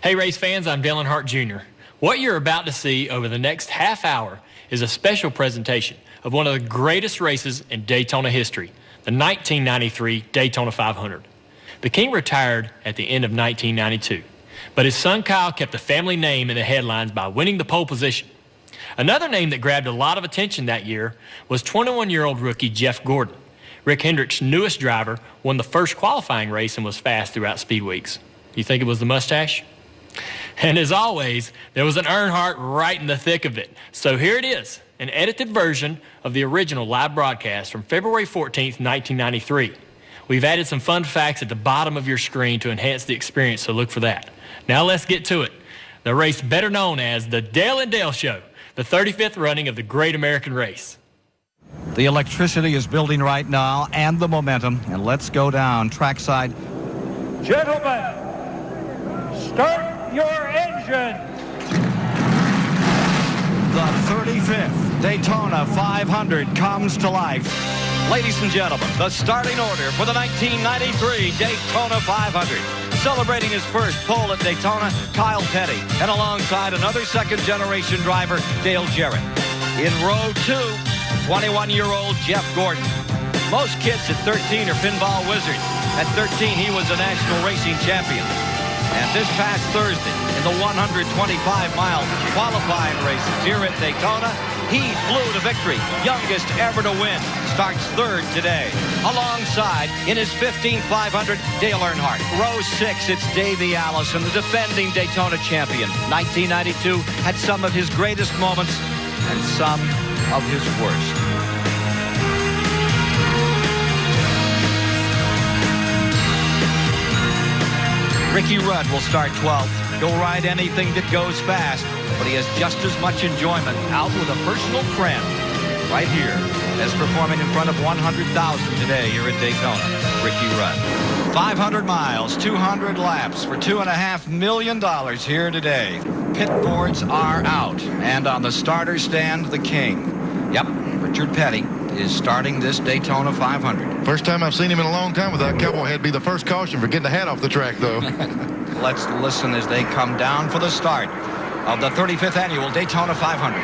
Hey race fans, I'm Dale Earnhardt Jr. What you're about to see over the next half hour is a special presentation of one of the greatest races in Daytona history, the 1993 Daytona 500. The King retired at the end of 1992, but his son Kyle kept the family name in the headlines by winning the pole position. Another name that grabbed a lot of attention that year was 21-year-old rookie Jeff Gordon. Rick Hendrick's newest driver won the first qualifying race and was fast throughout speed weeks. You think it was the mustache? And as always, there was an Earnhardt right in the thick of it. So here it is, an edited version of the original live broadcast from February 14th, 1993. We've added some fun facts at the bottom of your screen to enhance the experience, so look for that. Now let's get to it. The race better known as the Dale and Dale Show, the 35th running of the Great American Race. The electricity is building right now and the momentum, and let's go down trackside. Gentlemen, start your engine. The 35th Daytona 500 comes to life. Ladies and gentlemen, the starting order for the 1993 Daytona 500. Celebrating his first pole at Daytona, Kyle Petty, and alongside another second-generation driver, Dale Jarrett. In row 2, 21-year-old Jeff Gordon. Most kids at 13 are pinball wizards. At 13, he was a national racing champion. And this past Thursday, in the 125-mile qualifying races here at Daytona, he flew to victory, youngest ever to win. Starts third today. Alongside, in his 15th 500, Dale Earnhardt. Row 6, it's Davey Allison, the defending Daytona champion. 1992 had some of his greatest moments and some of his worst. Ricky Rudd will start 12th. He'll ride anything that goes fast, but he has just as much enjoyment out with a personal friend right here as performing in front of 100,000 today here at Daytona. Ricky Rudd. 500 miles, 200 laps for $2.5 million here today. Pit boards are out, and on the starter stand, the King. Yep, Richard Petty is starting this Daytona 500. First time I've seen him in a long time with that cowboy hat. Be the first caution for getting the hat off the track, though. Let's listen as they come down for the start of the 35th annual Daytona 500.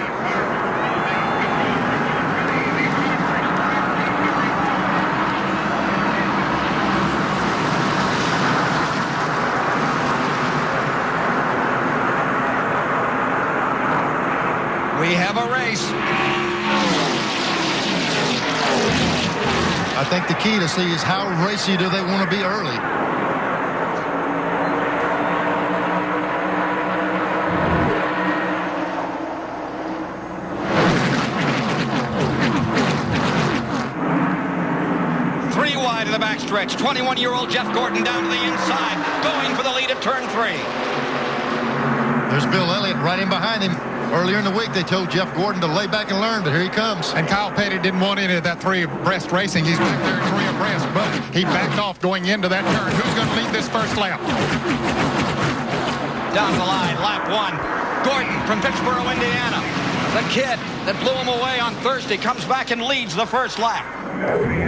We have a race. I think the key to see is how racy do they want to be early. Three wide in the backstretch. 21-year-old Jeff Gordon down to the inside, going for the lead at turn 3. There's Bill Elliott right in behind him. Earlier in the week, they told Jeff Gordon to lay back and learn, but here he comes. And Kyle Petty didn't want any of that three-abreast racing. He's back there three abreast, but he backed off going into that turn. Who's going to lead this first lap? Down the line, lap 1. Gordon from Pittsburgh, Indiana. The kid that blew him away on Thursday comes back and leads the first lap.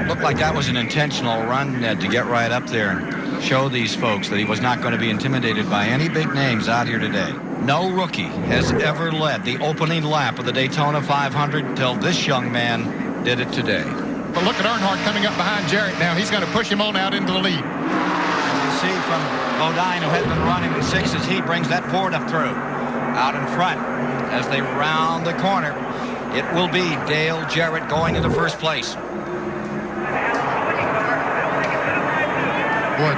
Looked like that was an intentional run, Ned, to get right up there and show these folks that he was not going to be intimidated by any big names out here today. No rookie has ever led the opening lap of the Daytona 500 until this young man did it today. But look at Earnhardt coming up behind Jarrett now. He's going to push him on out into the lead. You see from Bodine, who had been running in 6s, he brings that Ford up through. Out in front as they round the corner, it will be Dale Jarrett going into first place. Boy,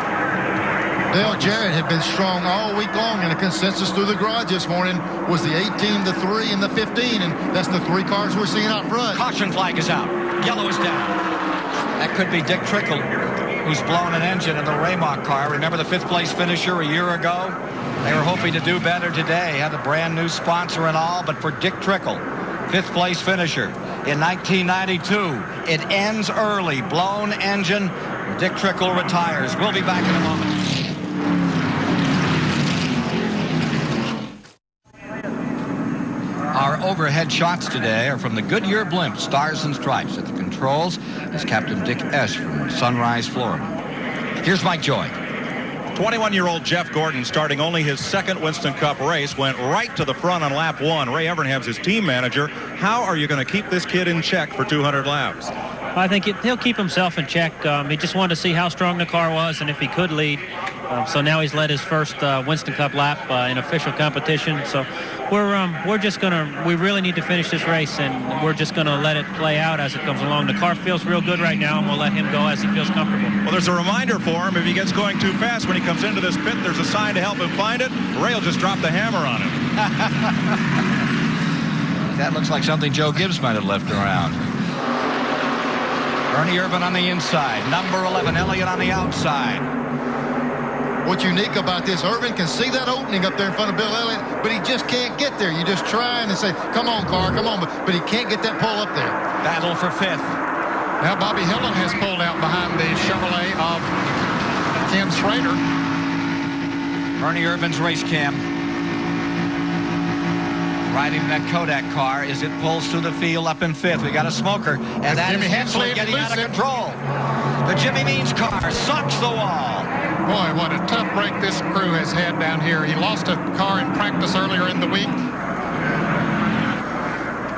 Dale Jarrett had been strong all week long, and the consensus through the garage this morning was the 18, the 3, and the 15, and that's the 3 cars we're seeing out front. Caution flag is out. Yellow is down. That could be Dick Trickle, who's blown an engine in the Raymock car. Remember the 5th place finisher a year ago? They were hoping to do better today. Had a brand new sponsor and all, but for Dick Trickle, 5th place finisher in 1992. It ends early. Blown engine. Dick Trickle retires. We'll be back in a moment. Our overhead shots today are from the Goodyear blimp, Stars and Stripes. At the controls is Captain Dick S. from Sunrise, Florida. Here's Mike Joy. 21-year-old Jeff Gordon, starting only his second Winston Cup race, went right to the front on lap 1. Ray Evernham's his team manager. How are you going to keep this kid in check for 200 laps? I think he'll keep himself in check. He just wanted to see how strong the car was and if he could lead. So now he's led his first Winston Cup lap in official competition. So we're just we really need to finish this race, and we're just going to let it play out as it comes along. The car feels real good right now, and we'll let him go as he feels comfortable. Well, there's a reminder for him. If he gets going too fast when he comes into this pit, there's a sign to help him find it. Ray will just drop the hammer on him. That looks like something Joe Gibbs might have left around. Ernie Irvan on the inside. Number 11, Elliott on the outside. What's unique about this, Irvin can see that opening up there in front of Bill Elliott, but he just can't get there. You just try and say, come on, car, come on, but he can't get that pull up there. Battle for 5th. Now Bobby Hillin has pulled out behind the Chevrolet of Ken Schrader. Ernie Irvan's race cam. Riding that Kodak car as it pulls through the field up in 5th. We got a smoker, and that is Hensley getting out of control. The Jimmy Means car sucks the wall. Boy, what a tough break this crew has had down here. He lost a car in practice earlier in the week.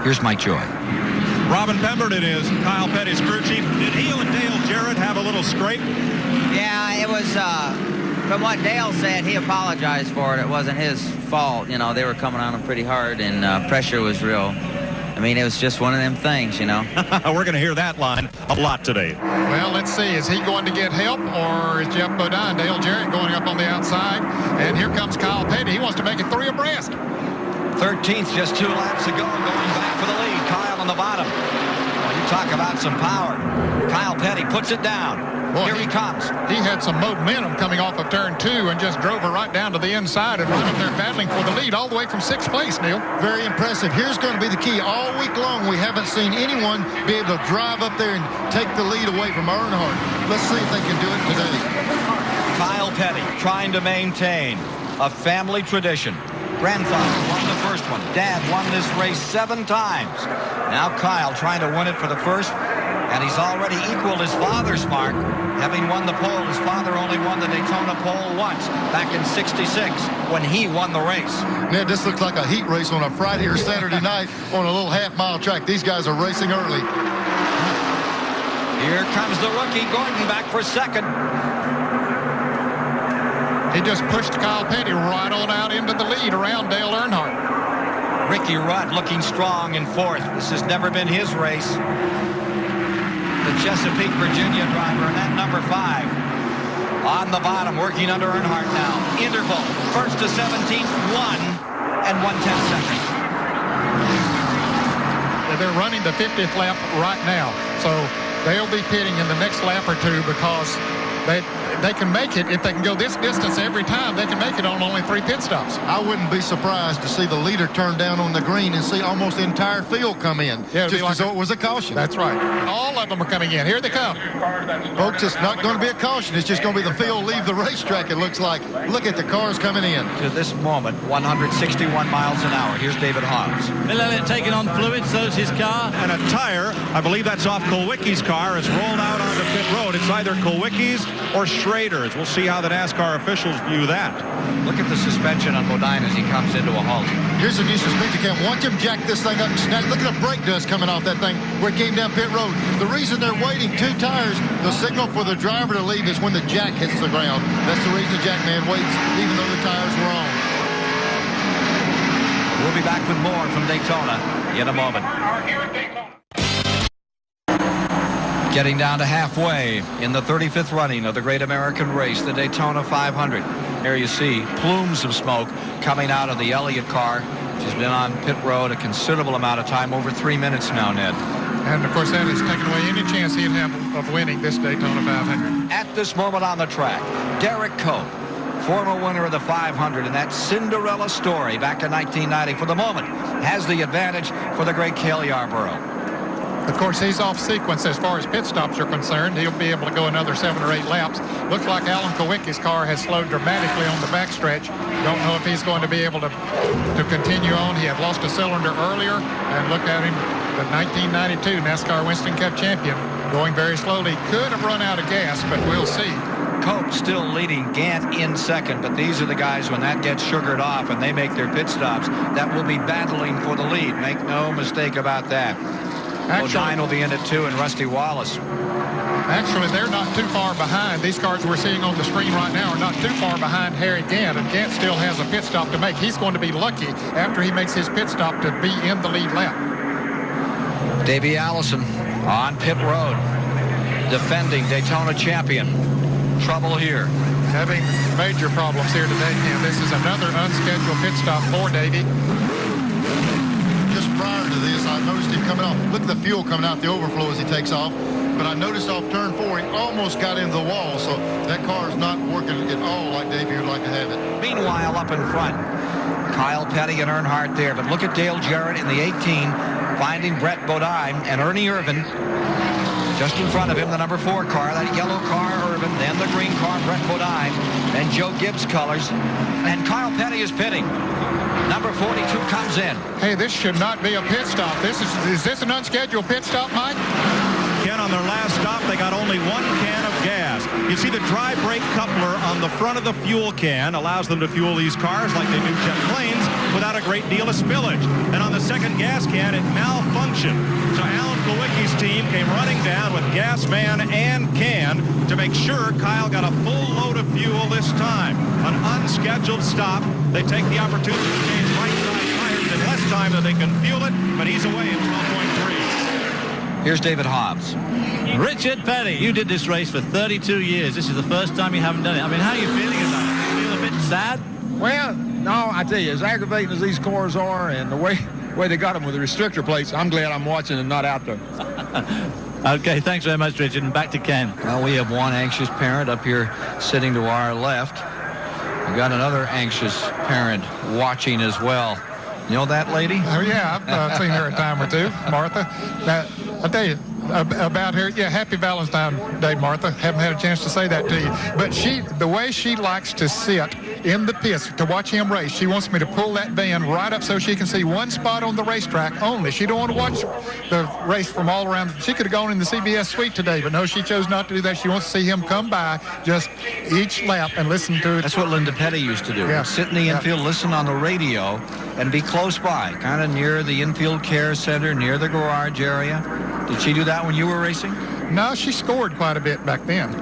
Here's Mike Joy. Robin Pemberton is Kyle Petty's crew chief. Did he and Dale Jarrett have a little scrape? Yeah, it was, from what Dale said, he apologized for it. It wasn't his fault. You know, they were coming on him pretty hard, and pressure was real. I mean, it was just one of them things, you know. We're going to hear that line a lot today. Well, let's see. Is he going to get help, or is Jeff Bodine, Dale Jarrett going up on the outside? And here comes Kyle Petty. He wants to make it 3 abreast. 13th, just 2 laps ago, going back for the lead. Kyle on the bottom. Well, you talk about some power. Kyle Petty puts it down. Boy, here he comes. He had some momentum coming off of turn 2 and just drove her right down to the inside and right up there battling for the lead all the way from 6th place, Neil. Very impressive. Here's going to be the key. All week long, we haven't seen anyone be able to drive up there and take the lead away from Earnhardt. Let's see if they can do it today. Kyle Petty trying to maintain a family tradition. Grandfather won the first one. Dad won this race 7 times. Now Kyle trying to win it for the first, and he's already equaled his father's mark. Having won the pole, his father only won the Daytona pole once, back in '66, when he won the race. Ned, this looks like a heat race on a Friday or Saturday night on a little half-mile track. These guys are racing early. Here comes the rookie, Gordon, back for second. He just pushed Kyle Petty right on out into the lead around Dale Earnhardt. Ricky Rudd looking strong in 4th. This has never been his race. The Chesapeake, Virginia driver, and that number 5 on the bottom, working under Earnhardt now. Interval, 1st to 17th, 1 and 1/10 seconds. They're running the 50th lap right now, so they'll be pitting in the next lap or 2 because they can make it. If they can go this distance every time, they can make it on only 3 pit stops. I wouldn't be surprised to see the leader turn down on the green and see almost the entire field come in. Yeah, just as though it was a caution. That's right. All of them are coming in. Here they come. Folks, it's not going to be a caution. It's just going to be the field leave the racetrack, it looks like. Look at the cars coming in. To this moment, 161 miles an hour. Here's David Hobbs. Bill Elliott taking on fluid, so's his car. And a tire, I believe that's off Kulwicki's car, has rolled out onto pit road. It's either Kulwicki's or Schrader's. We'll see how the NASCAR officials view that. Look at the suspension on Bodine as he comes into a halt. Here's a new suspension cam. Watch him jack this thing up and snap. Look at the brake dust coming off that thing where it came down pit road. The reason they're waiting 2 tires, the signal for the driver to leave is when the jack hits the ground. That's the reason the jack man waits, even though the tires were on. We'll be back with more from Daytona in a moment. Getting down to halfway in the 35th running of the Great American Race, the Daytona 500. Here you see plumes of smoke coming out of the Elliott car. She's been on pit road a considerable amount of time, over 3 minutes now, Ned. And, of course, that has taken away any chance he'd have of winning this Daytona 500. At this moment on the track, Derek Cope, former winner of the 500 in that Cinderella story back in 1990, for the moment, has the advantage for the great Cale Yarborough. Of course, he's off sequence as far as pit stops are concerned. He'll be able to go another 7 or 8 laps. Looks like Alan Kulwicki's car has slowed dramatically on the backstretch. Don't know if he's going to be able to continue on. He had lost a cylinder earlier, and look at him, the 1992 NASCAR Winston Cup champion, going very slowly. Could have run out of gas, but we'll see. Cope still leading, Gant in second, but these are the guys when that gets sugared off and they make their pit stops that will be battling for the lead. Make no mistake about that. O'Dine will be in it too, and Rusty Wallace. Actually, they're not too far behind. These cars we're seeing on the screen right now are not too far behind Harry Gant, and Gant still has a pit stop to make. He's going to be lucky after he makes his pit stop to be in the lead lap. Davey Allison on pit road, defending Daytona champion. Trouble here. Having major problems here today, and this is another unscheduled pit stop for Davey. Just prior to this, I noticed him coming off. Look at the fuel coming out the overflow as he takes off. But I noticed off turn 4, he almost got into the wall, so that car is not working at all like Davey would like to have it. Meanwhile, up in front, Kyle Petty and Earnhardt there. But look at Dale Jarrett in the 18, finding Brett Bodine and Ernie Irvin. Just in front of him, the number 4 car, that yellow car, Irvin, then the green car, Brett Bodine, and Joe Gibbs colors. And Kyle Petty is pitting. Number 42 comes in. Hey, this should not be a pit stop. Is this an unscheduled pit stop, Mike? Again, on their last stop, they got only 1 can of gas. You see the dry brake coupler on the front of the fuel can allows them to fuel these cars like they do jet planes without a great deal of spillage. And on the second gas can, it malfunctioned. So Alan Kulwicki's team came running down with gas man and can to make sure Kyle got a full load of fuel this time. An unscheduled stop. They take the opportunity to change right side tires in less time than they can fuel it, but he's away at 12.3. Here's David Hobbs. Richard Petty, you did this race for 32 years. This is the first time you haven't done it. I mean, how are you feeling about it? You feel a bit sad? Well, no, I tell you, as aggravating as these cars are and the way they got them with the restrictor plates, I'm glad I'm watching and not out there. Okay, thanks very much, Richard, and back to Ken. Well, we have one anxious parent up here sitting to our left. We got another anxious parent watching as well. You know that lady? Oh, yeah, I've seen her a time or two, Martha. Now, I'll tell you about her. Yeah, happy Valentine's Day, Martha. Haven't had a chance to say that to you. But the way she likes to sit in the pits to watch him race, she wants me to pull that van right up so she can see one spot on the racetrack only. She don't want to watch the race from all around. She could have gone in the CBS suite today, but no, she chose not to do that. She wants to see him come by just each lap and listen to it. That's what Linda Petty used to do. Yeah. Sit in the infield, listen on the radio, and be close by, kind of near the infield care center, near the garage area. Did she do that when you were racing? No, she scored quite a bit back then.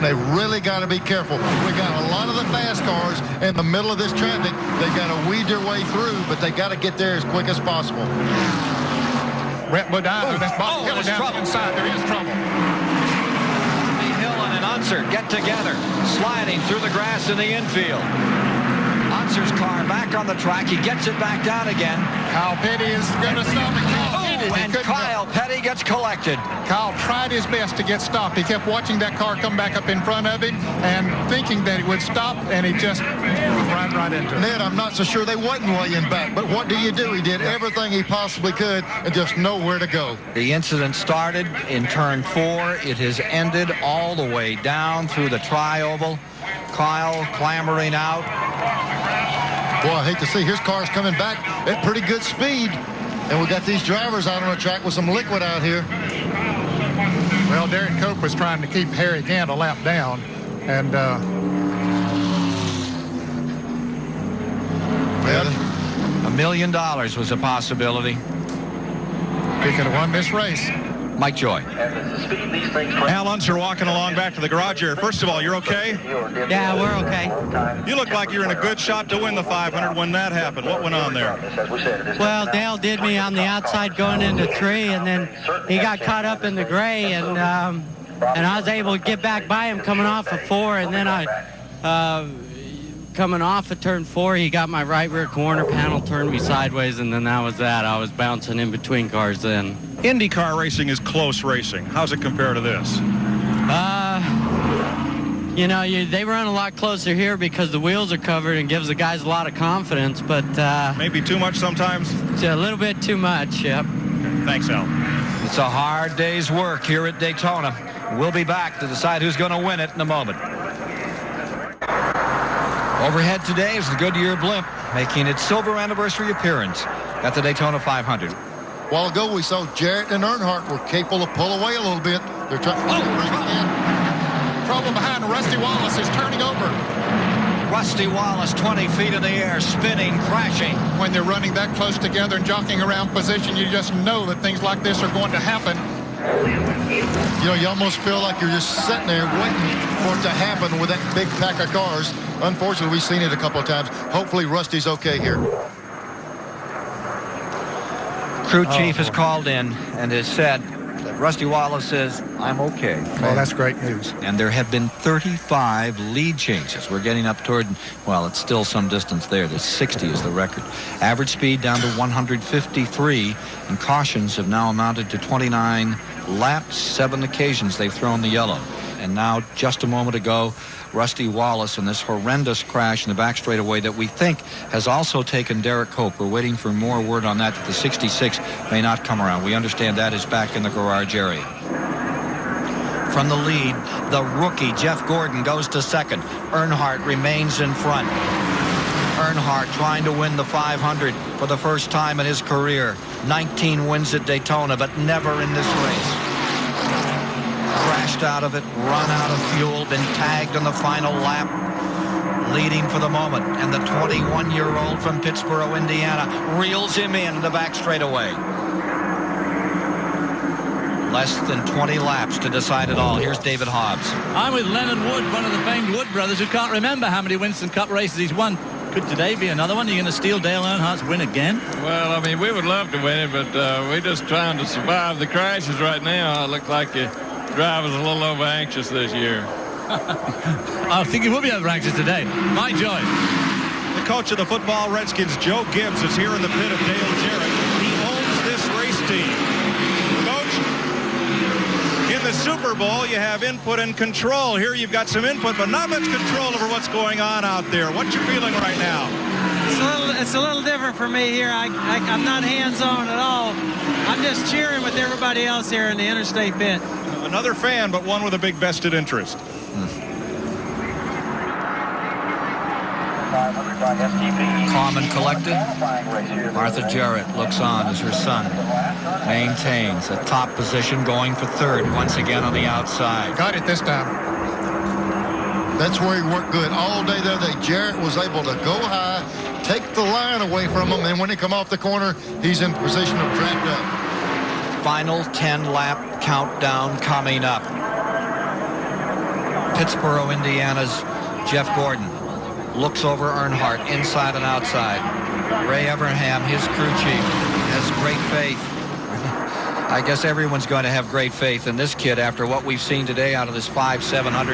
They really got to be careful. We got a lot of the fast cars in the middle of this traffic. They got to weed their way through, but they got to get there as quick as possible. Brett Bodine, that's Bob Hill down the inside. There is trouble. Hill and an Unser get together, sliding through the grass in the infield. Unser's car back on the track. He gets it back down again. Kyle Petty is going to stop it. And Kyle Petty gets collected. Kyle tried his best to get stopped. He kept watching that car come back up in front of him and thinking that it would stop, and he just ran right into it. Ned, I'm not so sure they wasn't laying back, but what do you do? He did everything he possibly could and just nowhere to go. The incident started in turn 4. It has ended all the way down through the tri-oval. Kyle clambering out. Boy, I hate to see his car's coming back at pretty good speed. And we got these drivers out on the track with some liquid out here. Well, Darren Cope was trying to keep Harry Gant a lap down. And $1 million was a possibility. He could have won this race. Mike Joy. Al Unser walking along back to the garage here. First of all, you're okay? Yeah, we're okay. You look like you're in a good shot to win the 500 when that happened. What went on there? Well, Dale did me on the outside going into 3, and then he got caught up in the gray, and I was able to get back by him coming off of 4, and then coming off of turn 4, he got my right rear corner panel, turned me sideways, and then that was that. I was bouncing in between cars then. IndyCar racing is close racing. How's it compare to this? You know, they run a lot closer here because the wheels are covered and gives the guys a lot of confidence, but maybe too much sometimes? A little bit too much, yep. Thanks, Al. It's a hard day's work here at Daytona. We'll be back to decide who's going to win it in a moment. Overhead today is the Goodyear blimp, making its silver anniversary appearance at the Daytona 500. A while ago, we saw Jarrett and Earnhardt were capable of pull away a little bit. They're trying to bring it in. trouble behind Rusty Wallace, who's turning over. Rusty Wallace, 20 feet in the air, spinning, crashing. When they're running that close together and jockeying around position, you just know that things like this are going to happen. You know, you almost feel like you're just sitting there waiting for it to happen with that big pack of cars. Unfortunately, we've seen it a couple of times. Hopefully, Rusty's okay here. Crew chief has called in and has said that Rusty Wallace says, I'm okay. Well, that's great news. And there have been 35 lead changes. We're getting up toward, well, it's still some distance there. The 60 is the record. Average speed down to 153, and cautions have now amounted to 29 laps, 7 occasions they've thrown the yellow. And now, just a moment ago, Rusty Wallace in this horrendous crash in the back straightaway that we think has also taken Derek Hope. We're waiting for more word on that the 66 may not come around. We understand that is back in the garage area. From the lead, the rookie Jeff Gordon goes to second. Earnhardt remains in front. Earnhardt trying to win the 500 for the first time in his career. 19 wins at Daytona, but never in this race. Crashed out of it, run out of fuel, been tagged on the final lap, leading for the moment. And the 21-year-old from Pittsburgh, Indiana, reels him in the back straightaway. Less than 20 laps to decide it all. Here's David Hobbs. I'm with Leonard Wood, one of the famed Wood brothers, who can't remember how many Winston Cup races he's won. Could today be another one? Are you going to steal Dale Earnhardt's win again? Well, I mean, we would love to win it, but we're just trying to survive the crashes right now. It looks like the driver's a little over anxious this year. I think he will be over anxious today. My joy. The coach of the football Redskins, Joe Gibbs, is here in the pit of Dale Jarrett. He owns this race team. Coach, in the Super Bowl, you have input and control. Here you've got some input, but not much control over what's going on out there. What you feeling right now? It's a little different for me here. I'm not hands-on at all. I'm just cheering with everybody else here in the interstate pit. Another fan, but one with a big vested interest. Calm and collected. Martha Jarrett looks on as her son maintains a top position, going for third once again on the outside. Got it this time. That's where he worked good all day the other day. Jarrett was able to go high, take the line away from him, and when he come off the corner, he's in position to track up. Final 10-lap countdown coming up. Pittsburgh, Indiana's Jeff Gordon looks over Earnhardt inside and outside. Ray Evernham, his crew chief, has great faith. I guess everyone's going to have great faith in this kid after what we've seen today out of this 745-pounder.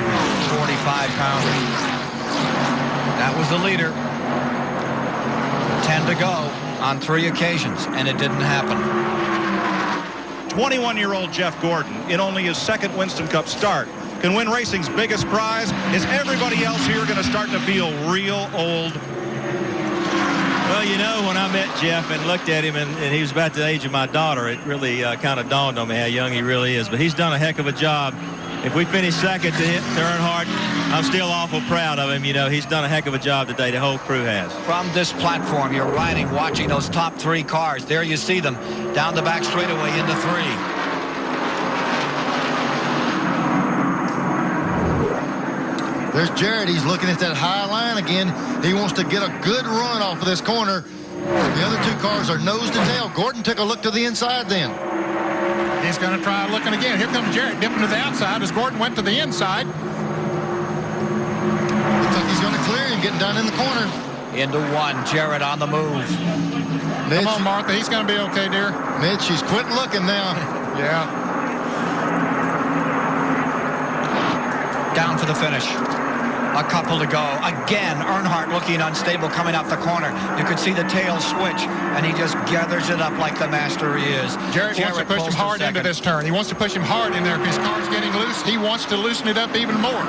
That was the leader. 10 to go on 3 occasions, and it didn't happen. 21-year-old Jeff Gordon, in only his second Winston Cup start, can win racing's biggest prize. Is everybody else here going to start to feel real old? Well, you know, when I met Jeff and looked at him, and he was about the age of my daughter, it really kind of dawned on me how young he really is. But he's done a heck of a job. If we finish second to Earnhardt, I'm still awful proud of him. You know, he's done a heck of a job today. The whole crew has. From this platform, you're riding, watching those top 3 cars. There you see them down the back straightaway into 3. There's Jarrett. He's looking at that high line again. He wants to get a good run off of this corner. The other 2 cars are nose to tail. Gordon took a look to the inside then. He's going to try looking again. Here comes Jarrett dipping to the outside as Gordon went to the inside. Looks like he's going to clear him, getting down in the corner. Into 1, Jarrett on the move. Mitch, come on, Martha. He's going to be okay, dear. Mitch, he's quit looking now. Yeah. Down for the finish. A couple to go. Again, Earnhardt looking unstable coming off the corner. You could see the tail switch, and he just gathers it up like the master he is. Jarrett wants to push him hard into this turn. He wants to push him hard in there. If his car's getting loose, he wants to loosen it up even more.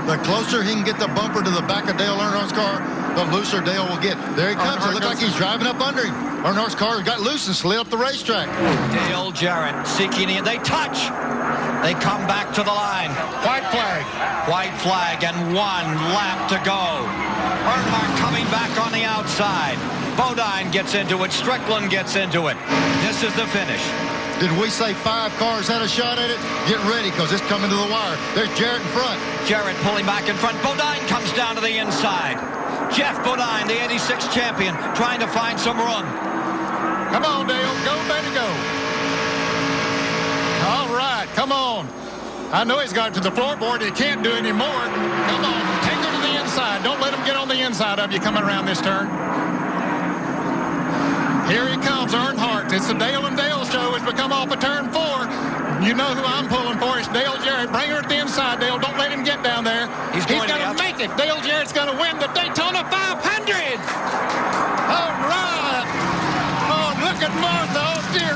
The closer he can get the bumper to the back of Dale Earnhardt's car, the looser Dale will get. There he comes. It looks like he's driving up under him. Earnhardt's car got loose and slid up the racetrack. Dale Jarrett seeking it. They touch. They come back to the line. White flag. White flag and 1 lap to go. Earnhardt coming back on the outside. Bodine gets into it. Strickland gets into it. This is the finish. Did we say 5 cars had a shot at it? Get ready, because it's coming to the wire. There's Jarrett in front. Jarrett pulling back in front. Bodine comes down to the inside. Jeff Bodine, the 86 champion, trying to find some room. Come on, Dale. Go, baby, go. All right, come on. I know he's got it to the floorboard. He can't do any more. Come on, take her to the inside. Don't let him get on the inside of you coming around this turn. Here he comes, Earnhardt. It's the Dale and Dale show. It's become off of turn 4. You know who I'm pulling for. It's Dale Jarrett. Bring her to the inside, Dale. Don't let him get down there. He's going to make it. Dale Jarrett's going to win the Daytona 500. All right. Oh, look at Martha. Oh, dear.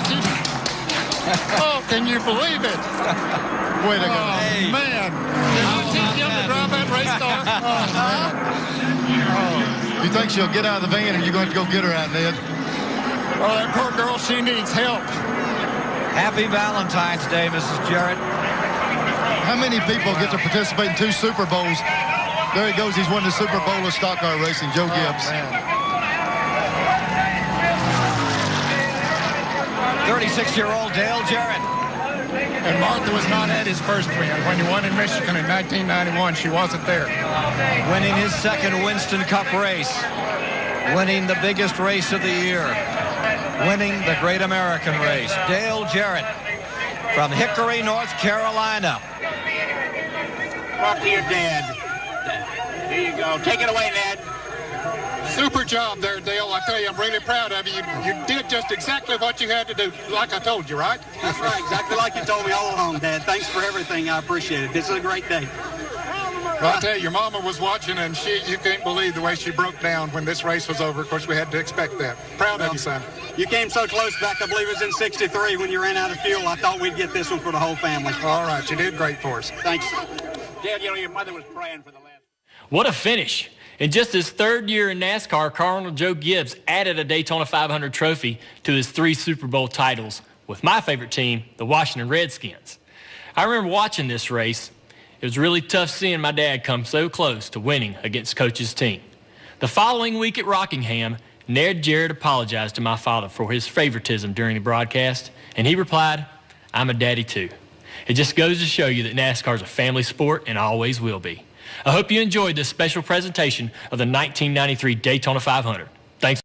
Oh, can you believe it? Way to go. Oh, Hey. man. Did you teach him to drive that race car? You think she'll get out of the van, or you going to go get her out, Ned? Oh, that poor girl, she needs help. Happy Valentine's Day, Mrs. Jarrett. How many people get to participate in 2 Super Bowls? There he goes. He's won the Super Bowl of stock car racing, Joe Gibbs. 36-year-old Dale Jarrett. And Martha was not at his first win. When he won in Michigan in 1991, she wasn't there. Winning his second Winston Cup race. Winning the biggest race of the year. Winning the Great American Race. Dale Jarrett from Hickory, North Carolina. Talk to your dad. Here you go. Take it away, Ned. Super job there, Dale. I tell you, I'm really proud of you. You did just exactly what you had to do, like I told you, right? That's right. Exactly like you told me all along, Dad. Thanks for everything. I appreciate it. This is a great day. Well, I tell you, your mama was watching, and you can't believe the way she broke down when this race was over. Of course, we had to expect that. Proud of you, son. You came so close back, I believe it was in '63 when you ran out of fuel. I thought we'd get this one for the whole family. All right, you did great for us. Thanks. Dad, you know, your mother was praying for the last. What a finish. In just his 3rd year in NASCAR, Colonel Joe Gibbs added a Daytona 500 trophy to his 3 Super Bowl titles with my favorite team, the Washington Redskins. I remember watching this race. It was really tough seeing my dad come so close to winning against Coach's team. The following week at Rockingham, Ned Jarrett apologized to my father for his favoritism during the broadcast, and he replied, "I'm a daddy too." It just goes to show you that NASCAR is a family sport and always will be. I hope you enjoyed this special presentation of the 1993 Daytona 500.